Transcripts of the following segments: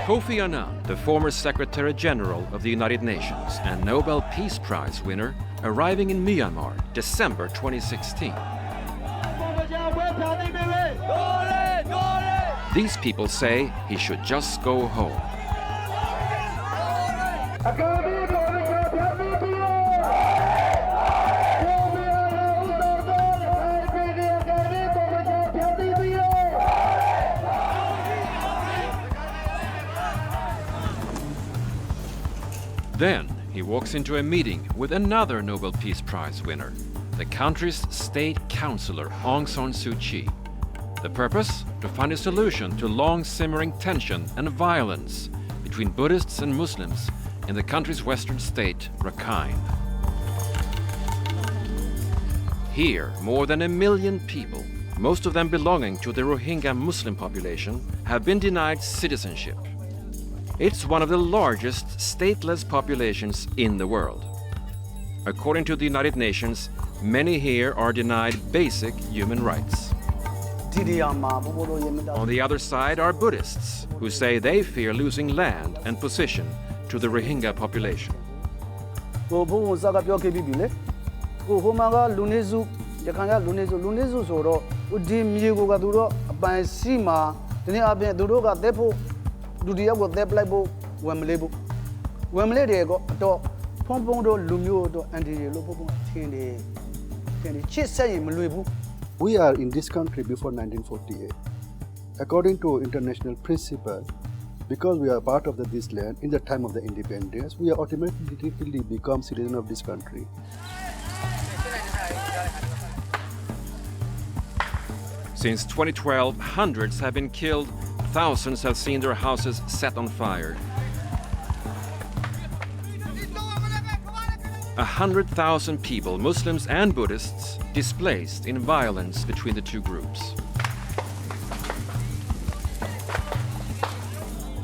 Kofi Annan, the former Secretary General of the United Nations and Nobel Peace Prize winner, arriving in Myanmar, December 2016. These people say he should just go home. Then he walks into a meeting with another Nobel Peace Prize winner, the country's state counsellor, Aung Suu Kyi. The purpose? To find a solution to long simmering tension and violence between Buddhists and Muslims in the country's western state, Rakhine. Here, more than 1 million people, most of them belonging to the Rohingya Muslim population, have been denied citizenship. It's one of the largest stateless populations in the world. According to the United Nations, many here are denied basic human rights. On the other side are Buddhists, who say they fear losing land and position to the Rohingya population. We are in this country before 1948. According to international principle, because we are part of this land in the time of the independence, we are automatically become citizen of this country. Since 2012, hundreds have been killed, thousands have seen their houses set on fire. 100,000 people, Muslims and Buddhists, displaced in violence between the two groups.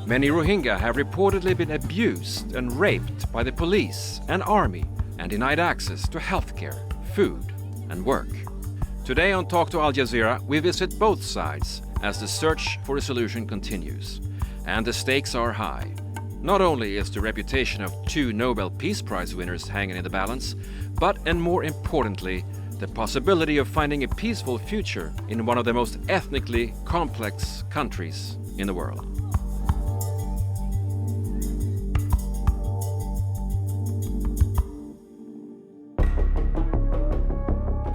Many Rohingya have reportedly been abused and raped by the police and army and denied access to healthcare, food and work. Today on Talk to Al Jazeera, we visit both sides as the search for a solution continues. And the stakes are high. Not only is the reputation of 2 Nobel Peace Prize winners hanging in the balance, but, and more importantly, the possibility of finding a peaceful future in one of the most ethnically complex countries in the world.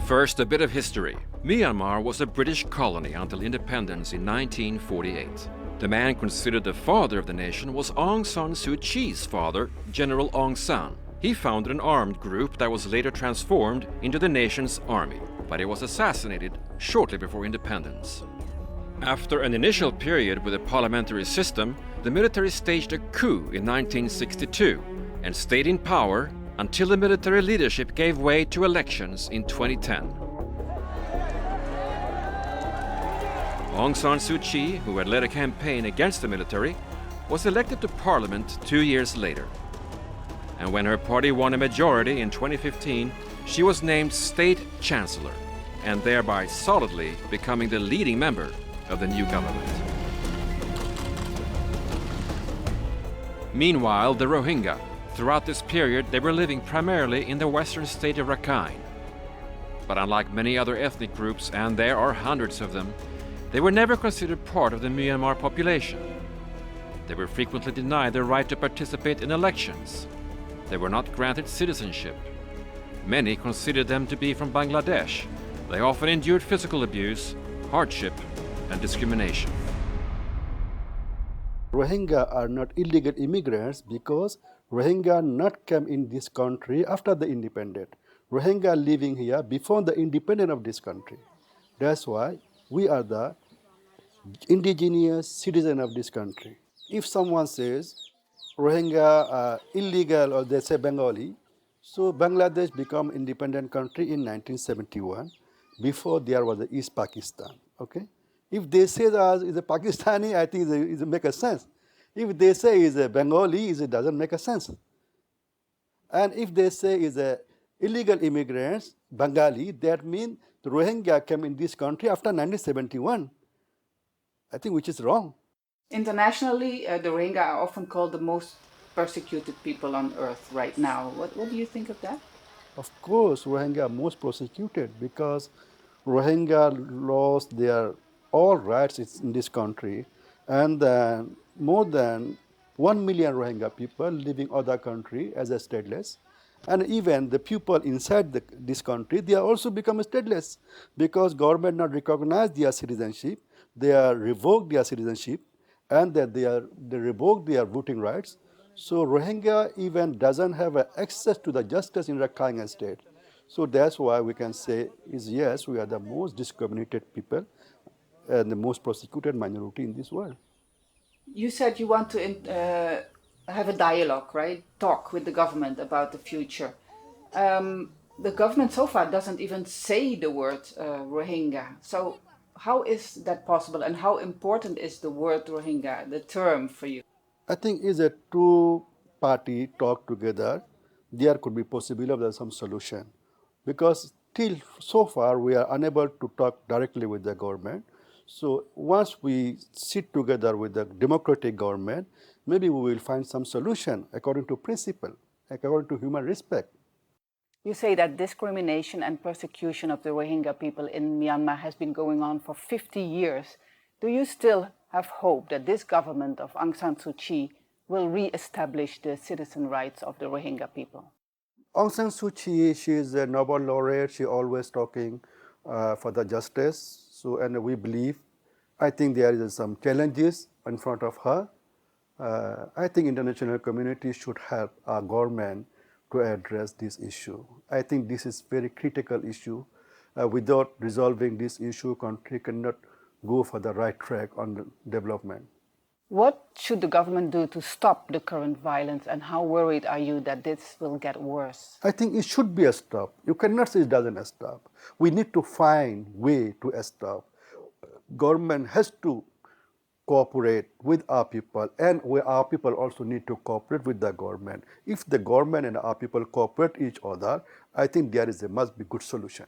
First, a bit of history. Myanmar was a British colony until independence in 1948. The man considered the father of the nation was Aung San Suu Kyi's father, General Aung San. He founded an armed group that was later transformed into the nation's army, but he was assassinated shortly before independence. After an initial period with a parliamentary system, the military staged a coup in 1962 and stayed in power until the military leadership gave way to elections in 2010. Aung San Suu Kyi, who had led a campaign against the military, was elected to parliament 2 years later. And when her party won a majority in 2015, she was named state chancellor, and thereby solidly becoming the leading member of the new government. Meanwhile, the Rohingya, throughout this period, they were living primarily in the western state of Rakhine. But unlike many other ethnic groups, and there are hundreds of them, they were never considered part of the Myanmar population. They were frequently denied the right to participate in elections. They were not granted citizenship. Many considered them to be from Bangladesh. They often endured physical abuse, hardship, and discrimination. Rohingya are not illegal immigrants because Rohingya not came in this country after the independence. Rohingya living here before the independence of this country. That's why we are the indigenous citizen of this country. If someone says Rohingya are illegal or they say Bengali, so Bangladesh become independent country in 1971. Before there was the East Pakistan. Okay? If they say that is a Pakistani, I think it makes a sense. If they say is a Bengali, it doesn't make a sense. And if they say is a illegal immigrants, Bengali, that means the Rohingya came in this country after 1971. I think which is wrong. Internationally, the Rohingya are often called the most persecuted people on earth right now. What do you think of that? Of course, Rohingya are most persecuted because Rohingya lost their all rights in this country, and then more than 1 million Rohingya people living other country as a stateless, and even the people inside this country, they are also become stateless because government not recognize their citizenship, they are revoked their citizenship, and that they revoke their voting rights. So Rohingya even doesn't have access to the justice in Rakhine State. So that's why we can say is yes, we are the most discriminated people and the most persecuted minority in this world. You said you want to have a dialogue, right? Talk with the government about the future. The government so far doesn't even say the word Rohingya. So how is that possible, and how important is the word Rohingya, the term, for you? I think is a two party talk together, there could be possibility of some solution. Because till so far we are unable to talk directly with the government. So once we sit together with the democratic government, maybe we will find some solution according to principle, according to human respect. You say that discrimination and persecution of the Rohingya people in Myanmar has been going on for 50 years. Do you still have hope that this government of Aung San Suu Kyi will re-establish the citizen rights of the Rohingya people? Aung San Suu Kyi, she is a Nobel laureate. She always talking for the justice. So, and we believe, I think there is some challenges in front of her. I think international community should help our government to address this issue. I think this is very critical issue. Without resolving this issue, country cannot go for the right track on the development. What should the government do to stop the current violence, and how worried are you that this will get worse? I think it should be a stop. You cannot say it doesn't stop. We need to find way to stop. Government has to cooperate with our people, and our people also need to cooperate with the government. If the government and our people cooperate each other, I think there must be good solution.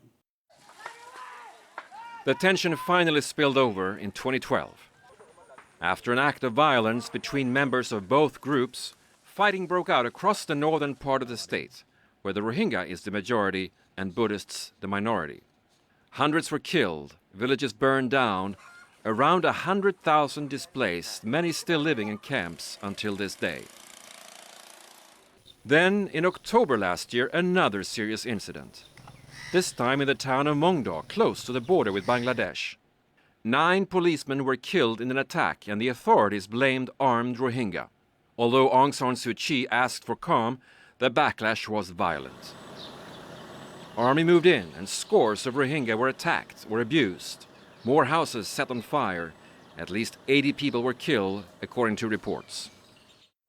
The tension finally spilled over in 2012. After an act of violence between members of both groups, fighting broke out across the northern part of the state, where the Rohingya is the majority and Buddhists the minority. Hundreds were killed, villages burned down, around 100,000 displaced, many still living in camps until this day. Then, in October last year, another serious incident. This time in the town of Mongdo, close to the border with Bangladesh. 9 policemen were killed in an attack, and the authorities blamed armed Rohingya. Although Aung San Suu Kyi asked for calm, the backlash was violent. Army moved in, and scores of Rohingya were attacked or abused. More houses set on fire. At least 80 people were killed, according to reports.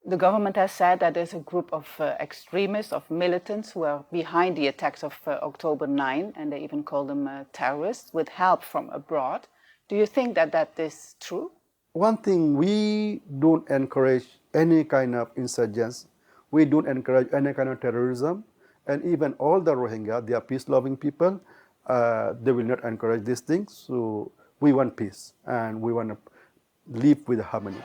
The government has said that there's a group of extremists, of militants, who are behind the attacks of October 9, and they even call them terrorists, with help from abroad. Do you think that that is true? One thing, we don't encourage any kind of insurgents. We don't encourage any kind of terrorism. And even all the Rohingya, they are peace-loving people. They will not encourage these things. So we want peace, and we want to live with harmony.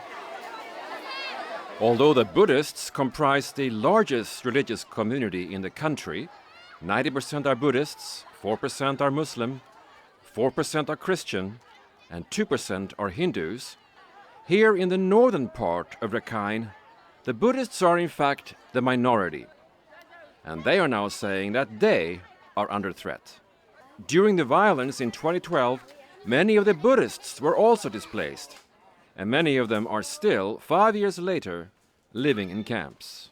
Although the Buddhists comprise the largest religious community in the country, 90% are Buddhists, 4% are Muslim, 4% are Christian, and 2% are Hindus. Here in the northern part of Rakhine, the Buddhists are in fact the minority. And they are now saying that they are under threat. During the violence in 2012, many of the Buddhists were also displaced. And many of them are still, 5 years later, living in camps.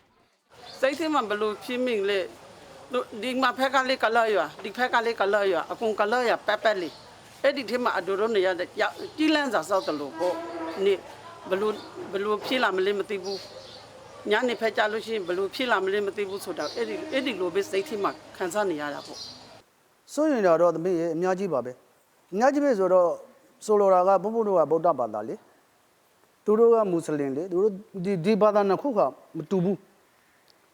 Muslim လေသူတို့ဒီဘာသာနှစ်ခုကမတူဘူး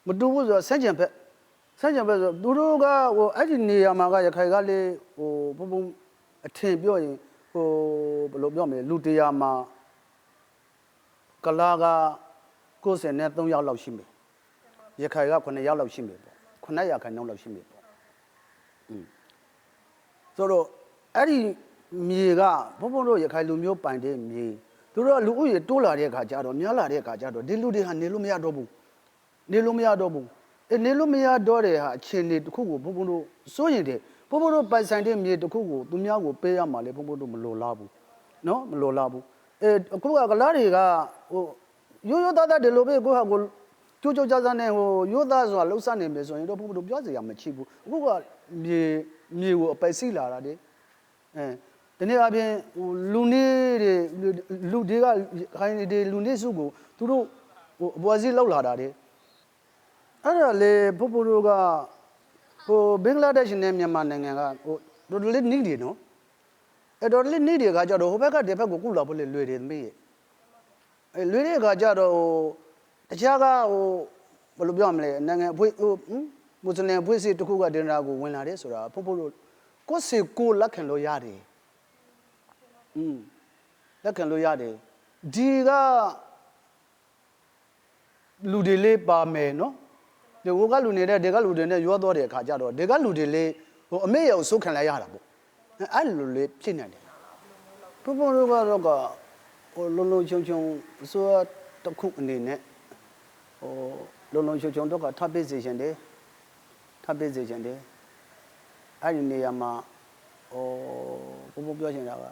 ဆိုတော့ဆက်ကြံဖက်ဆိုသူတို့ကဟိုအဲ့ဒီနေရာမှာကရခိုင်ကလေဟိုဘုံအထင်ပြောရင်ဟိုဘယ်လိုပြောမလဲလူတရားမှာ ကလာက93ယောက်လောက်ရှိမယ်ရခိုင်က9ယောက်လောက်ရှိမယ်ပေါ့900ခန့်လောက်ရှိမယ်ပေါ့ဆိုတော့အဲ့ဒီမြေကဘုံဘုံတို့ရခိုင်လူမျိုးပိုင်တဲ့မြေသူတို့ကလူဦးရေတိုးလာတဲ့အခါကျတော့များလာတဲ့အခါကျတော့ဒီလူတွေဟာနေလို့မရတော့ဘူးနေလို့မရတော့ဘူးနေလို့မရတော့တဲ့ဟာအခြေအနေတစ်ခုကိုဘုံဘုံတို့စိုးရင်တယ်ဘုံဘုံတို့ပိုင်ဆိုင်တဲ့မြေတစ်ခုကိုသူများကိုပေးရမှာလေဘုံဘုံတို့မလိုလားဘူးနော်မလိုလားဘူးအခုကကလားတွေကဟိုရိုးရိုးသားသားဒီလိုပဲကိုဟာကိုကျိုးကျိုးကြားကြားနဲ့ဟိုရိုးသားဆိုတာလှုပ်ရှားနေမယ်ဆိုရင်တော့ဘုံဘုံတို့ပြောစရာမရှိဘူးအခုကမြေကိုအပိုက်စီလာတာတဲ့ဒီနေ့အပြင်ဟိုလူတွေကခိုင်းနေလူနေစုကိုသူတို့ဟိုအပွားစီလောက်လာတာတဲ့အဲ့ဒါလေဘုပ္ပတို့ကဟိုဘင်္ဂလားဒေ့ရှ်နဲ့မြန်မာနိုင်ငံကဟိုတော်တော်လေးနှီးတယ်နော်အဲ့တော်တော်လေးနှီးတယ်ခါကြတော့ဟိုဘက်ကဒီဘက်ကိုကုလာဖို့လေလွယ်တယ်မေးအဲ့လွယ်တဲ့ခါကြတော့ဟိုတခြားကဟိုဘယ်လိုပြောမလဲနိုင်ငံအဖွဲ့ဟိုမွတ်စလင်အဖွဲ့အစည်းတစ်ခုကဒီနာကိုဝင်လာတယ်ဆိုတာဘုပ္ပတို့ကိုယ်စီကိုလက်ခံလို့ရတယ်လက်ခံလို့ရတယ်ဒီကလူတွေလေးပါမယ်နော်ဒီကလူနေတဲ့ဒီကလူတွေနဲ့ရောတော့တဲ့အခါကျတော့ဒီကလူတွေလေးဟိုအမေရောစုခံလိုက်ရတာပေါ့အဲ့လိုလေးဖြစ်နေတယ်ဘုံဘုံတို့ကတော့ကဟိုလုံလုံချုံချုံဆိုတစ်ခုအနေနဲ့ဟိုလုံလုံချုံချုံတော့ကထပ်ပေးစေချင်တယ်အဲ့ဒီနေရာမှာဟိုဘုံပြောချင်တာက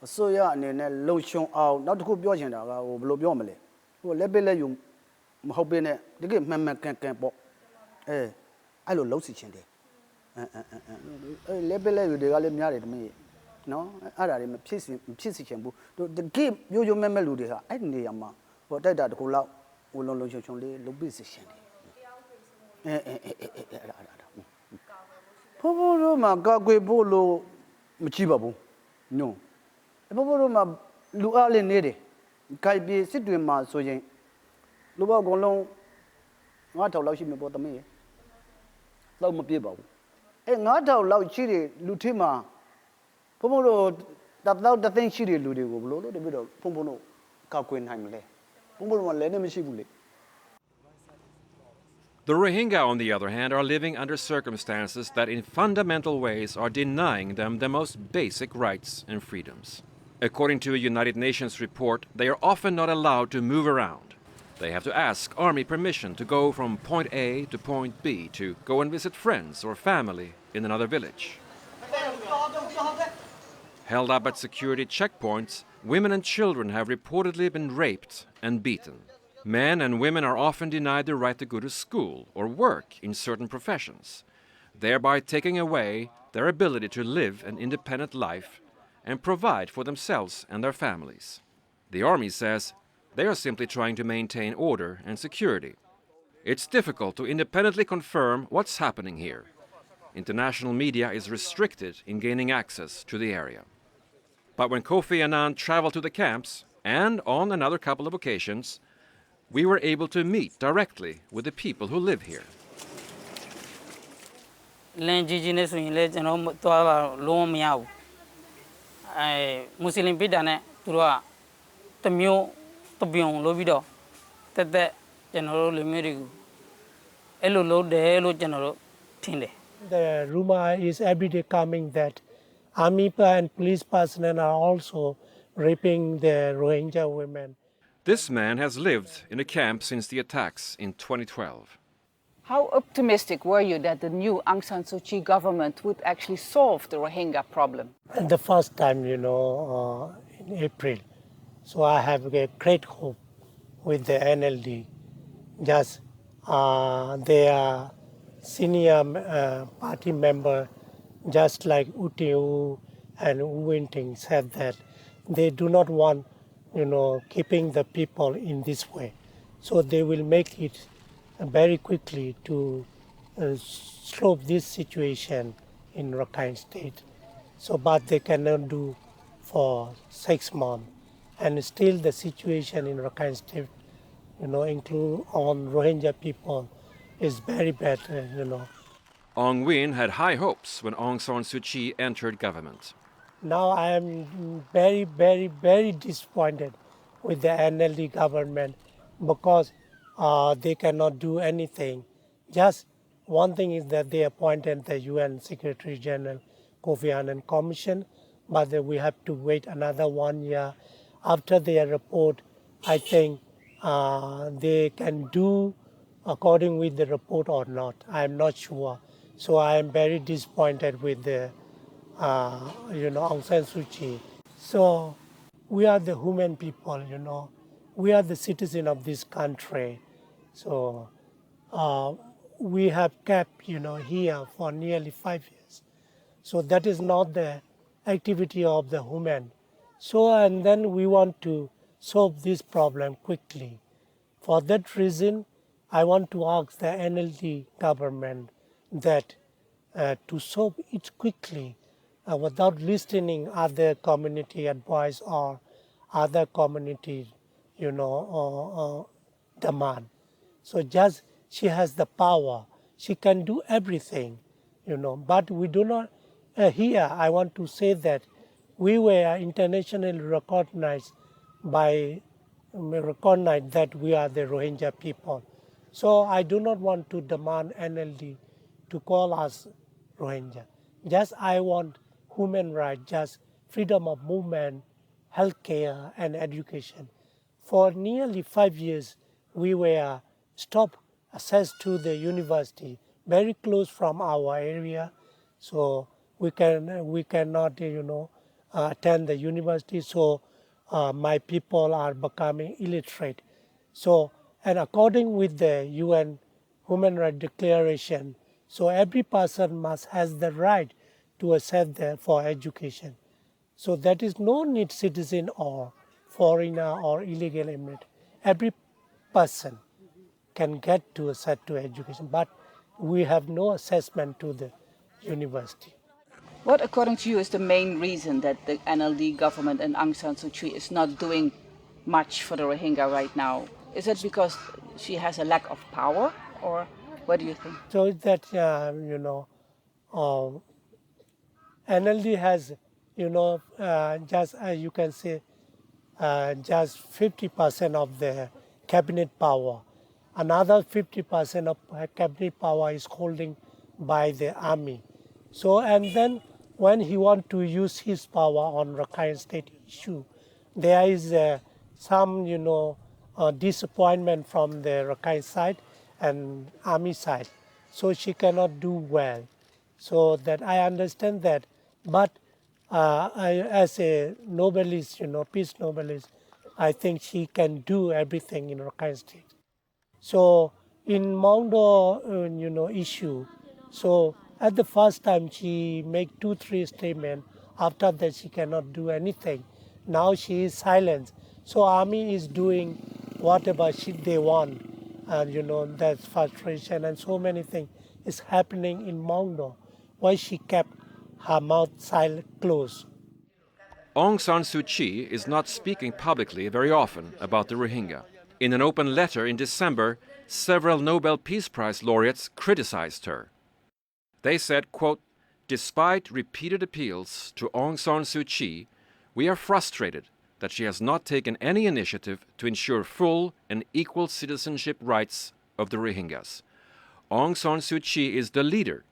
အစိုးရအနေနဲ့လုံချုံအောင်နောက်တစ်ခုပြောချင်တာကဟိုဘယ်လိုပြောမလဲဟိုလက်ပလက်ယူမဟုတ်ပေးနဲ့တကယ်မှန်မှန်ကန်ပေါ့အဲ့လိုလုံးစီချင်တယ်လက်ပလက်ယူတွေကလည်းများတယ်တမင်းနော်အဲ့ဒါတွေမဖြစ်စီချင်ဘူးတကယ်ရိုးရိုးမဲ့လူတွေဟာအဲ့ဒီနေရာမှာဟိုတိုက်တာတစ်ခုလောက်ဟိုလုံချုံလေးလုံးပြစီချင်တယ်အဲ့ဒါဖိုးဖိုးတို့မှာကောက်ွယ်ဖို့လို့မကြည့်ပါဘူးနော်ဘုံဘုံတို့မှာလူအားလေးနေတယ်။ကြိုက်ပြီးစစ်တွေမှာဆိုရင်လူပေါင်းအကုန်လုံး9000လောက်ရှိမှာပေါ့တမင်း။တော့မပြည့်ပါဘူး။9000လောက်ရှိတဲ့လူထင်းမှာဘုံဘုံတို့1000သိန်းရှိတဲ့လူတွေကိုဘလို့လို့တပြည့်တော့ဘုံဘုံတို့ကောက်ကွင်းနိုင်မလဲ။ဘုံဘုံတို့မှာလည်းနဲ့မရှိဘူးလေ။ The Rohingya, on the other hand, are living under circumstances that in fundamental ways are denying them their most basic rights and freedoms. According to a United Nations report, they are often not allowed to move around. They have to ask army permission to go from point A to point B to go and visit friends or family in another village. Held up at security checkpoints, women and children have reportedly been raped and beaten. Men and women are often denied the right to go to school or work in certain professions, thereby taking away their ability to live an independent life and provide for themselves and their families. The army says they are simply trying to maintain order and security. It's difficult to independently confirm what's happening here. International media is restricted in gaining access to the area. But when Kofi Annan traveled to the camps, and on another couple of occasions, we were able to meet directly with the people who live here. Muslim pidane turua temyo tobion lobido tete general lemerigu elo lo de lo general tinde. The rumor is every day coming that army and police personnel are also raping the Rohingya women. This man has lived in a camp since the attacks in 2012. How optimistic were you that the new Aung San Suu Kyi government would actually solve the Rohingya problem? And the first time, in April. So I have a great hope with the NLD. Just their senior party member, just like Utiu and Uwinting, said that they do not want, keeping the people in this way. So they will make it very quickly to slope this situation in Rakhine State. So, but they cannot do for 6 months. And still the situation in Rakhine State, include on Rohingya people, is very bad, Aung had high hopes when Aung San Suu Kyi entered government. Now I am very, very, very disappointed with the NLD government because they cannot do anything. Just one thing is that they appointed the UN Secretary General Kofi Annan Commission, but we have to wait another 1 year. After their report, I think they can do according with the report or not. I'm not sure. So I am very disappointed with the, Aung San Suu Kyi. So we are the human people, We are the citizen of this country. So we have kept, here for nearly 5 years. So that is not the activity of the human. So, and then we want to solve this problem quickly. For that reason, I want to ask the NLD government that to solve it quickly without listening other community advice or other community, demand. So just she has the power. She can do everything, But we do not. Here, I want to say that we were internationally recognized that we are the Rohingya people. So I do not want to demand NLD to call us Rohingya. Just I want human rights, just freedom of movement, healthcare, and education. For nearly 5 years, we were stopped access to the university, very close from our area. So we cannot, attend the university. So my people are becoming illiterate. So, and according with the UN Human Rights Declaration, so every person must has the right to access for education. So that is no need citizen or foreigner or illegal immigrant. Every person can get to access to education, but we have no assessment to the university. What, according to you, is the main reason that the NLD government and Aung San Suu Kyi is not doing much for the Rohingya right now? Is it because she has a lack of power, or what do you think? So it's that, NLD has, just you can say, just 50% of the cabinet power. Another 50% of cabinet power is holding by the army. So, and then when he wants to use his power on Rakhine State issue, there is some, disappointment from the Rakhine side and army side. So she cannot do well. So that I understand that. But as a Nobelist, peace Nobelist, I think she can do everything in Rakhine State. So in Maundo, issue, so at the first time she make 2-3 statements. After that she cannot do anything. Now she is silent. So army is doing whatever they want. And that's frustration and so many things is happening in Maundo. Why she kept her mouth closed. Aung San Suu Kyi is not speaking publicly very often about the Rohingya. In an open letter in December, several Nobel Peace Prize laureates criticized her. They said, quote, "Despite repeated appeals to Aung San Suu Kyi, we are frustrated that she has not taken any initiative to ensure full and equal citizenship rights of the Rohingyas. Aung San Suu Kyi is the leader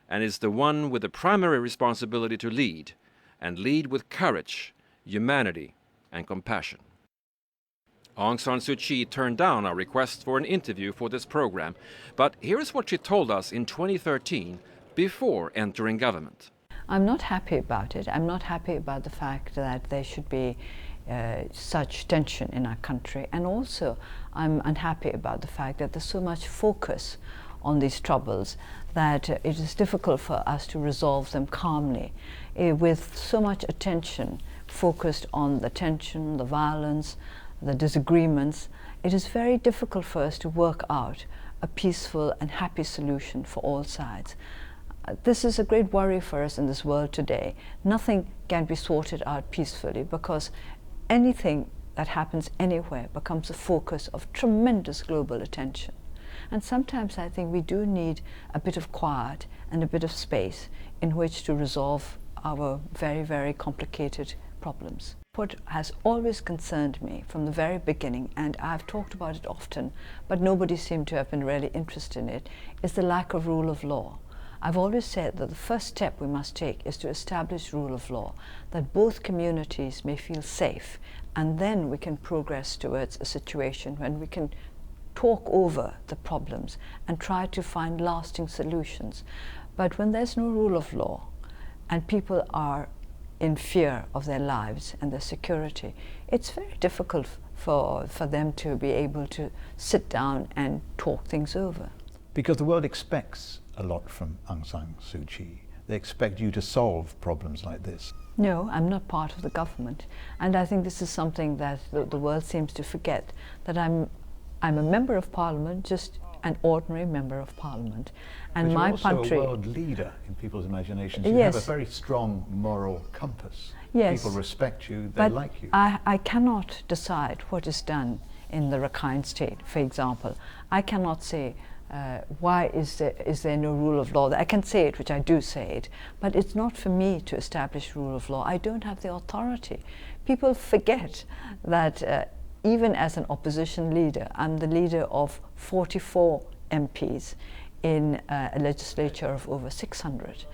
and is the one with the primary responsibility to lead, and lead with courage, humanity, and compassion." Aung San Suu Kyi turned down our request for an interview for this program, but here's what she told us in 2013 before entering government. I'm not happy about it. I'm not happy about the fact that there should be such tension in our country, and also I'm unhappy about the fact that there's so much focus on these troubles that it is difficult for us to resolve them calmly. With so much attention focused on the tension, the violence, the disagreements, it is very difficult for us to work out a peaceful and happy solution for all sides. This is a great worry for us in this world today. Nothing can be sorted out peacefully because anything that happens anywhere becomes a focus of tremendous global attention. And sometimes I think we do need a bit of quiet and a bit of space in which to resolve our very, very complicated problems. What has always concerned me from the very beginning, and I've talked about it often, but nobody seemed to have been really interested in it, is the lack of rule of law. I've always said that the first step we must take is to establish rule of law, that both communities may feel safe, and then we can progress towards a situation when we can talk over the problems and try to find lasting solutions. But when there's no rule of law and people are in fear of their lives and their security, it's very difficult for them to be able to sit down and talk things over. Because the world expects a lot from Aung San Suu Kyi. They expect you to solve problems like this. No, I'm not part of the government, and I think this is something that the world seems to forget, that I'm a member of parliament, just an ordinary member of parliament, and but my you're also country. a world leader in people's imaginations. You Yes. have a very strong moral compass. Yes. People respect you, they But like you. I cannot decide what is done in the Rakhine State, for example. I cannot say why is there no rule of law. I can say it, which I do say it, but it's not for me to establish rule of law. I don't have the authority. People forget that even as an opposition leader, I'm the leader of 44 MPs in a legislature of over 600.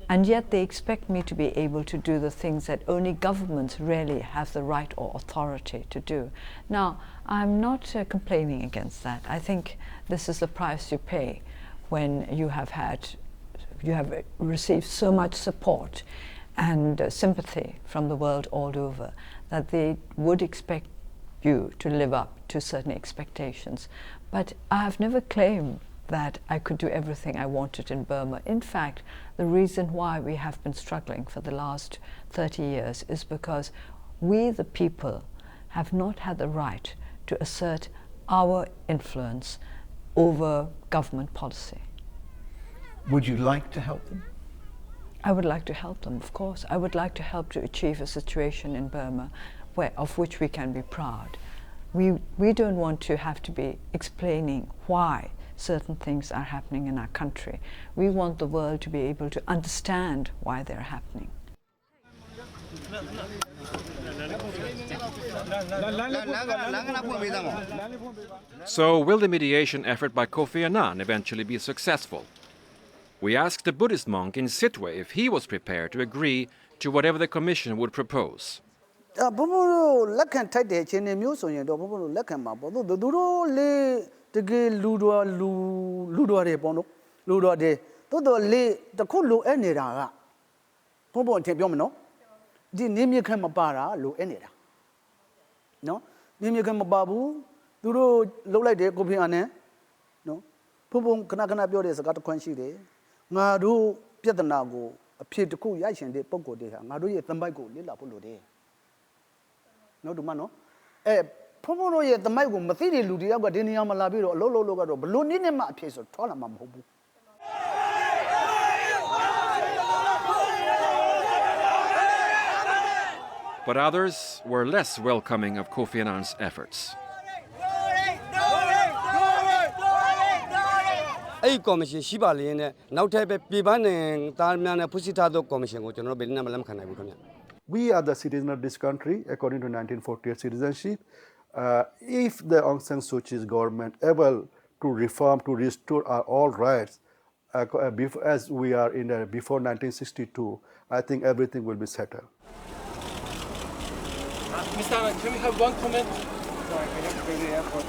And yet they expect me to be able to do the things that only governments really have the right or authority to do. Now, I'm not complaining against that. I think this is the price you pay when you have received so much support and sympathy from the world all over, that they would expect you to live up to certain expectations. But I have never claimed that I could do everything I wanted in Burma. In fact, the reason why we have been struggling for the last 30 years is because we, the people, have not had the right to assert our influence over government policy. Would you like to help them? I would like to help them, of course. I would like to help to achieve a situation in Burma of which we can be proud. We don't want to have to be explaining why certain things are happening in our country. We want the world to be able to understand why they're happening. So, will the mediation effort by Kofi Annan eventually be successful? We asked the Buddhist monk in Sittwe if he was prepared to agree to whatever the commission would propose. But others were less welcoming of Kofi Annan's efforts. We are the citizens of this country according to 1948 citizenship. If the Aung San Suu Kyi's government able to reform, to restore our all rights as we are in before 1962, I think everything will be settled. Mr. Annan, can we have one comment? Sorry, we have to go to the airport.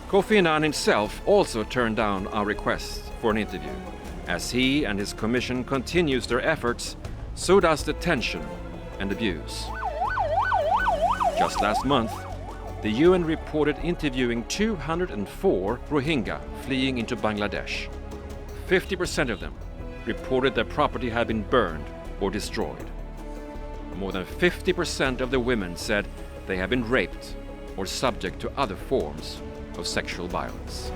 Kofi Annan himself also turned down our request for an interview. As he and his commission continues their efforts, so does the tension and abuse. Just last month, the UN reported interviewing 204 Rohingya fleeing into Bangladesh. 50% of them reported their property had been burned or destroyed. More than 50% of the women said they have been raped or subject to other forms of sexual violence.